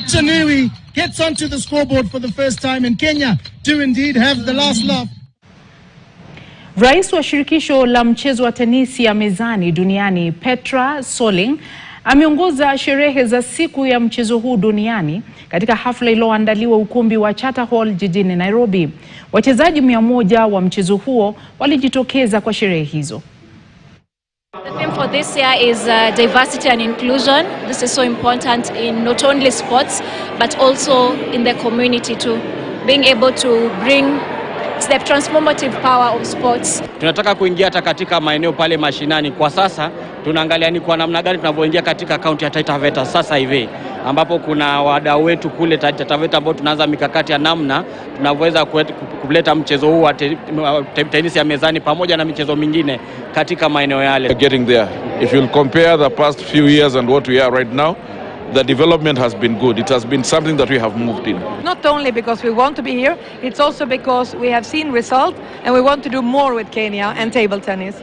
Chinui gets onto the scoreboard for the first time, and Kenya do indeed have the last laugh. Rais wa shirikisho la mchezo wa tenisi ya mezani duniani Petra Soling ameongoza sherehe za siku ya mchezo huu duniani katika hafla iliyoandaliwa ukumbi wa Charter Hall jijini Nairobi. Wachezaji 100 wa mchezo huo walijitokeza kwa sherehe hizo. The theme for this year is diversity and inclusion. This is so important in not only sports but also in the community too. Being able to bring the transformative power of sports. Tunataka kuingia hata katika maeneo pale mashinani. Kwa sasa tunaangalia ni kwa namna gani tunavyoingia katika kaunti ya Taita Taveta sasa hivi, ambapo kuna wadau wetu kule Taita Taveta ambao tunaanza mikakati ya namna tunavyoweza kuleta mchezo huu wa tenisi ya mezani pamoja na michezo mingine katika maeneo yale. Getting there. If you'll compare the past few years and what we are right now, the development has been good. It has been something that we have moved in. Not only because we want to be here, it's also because we have seen results and we want to do more with Kenya and table tennis.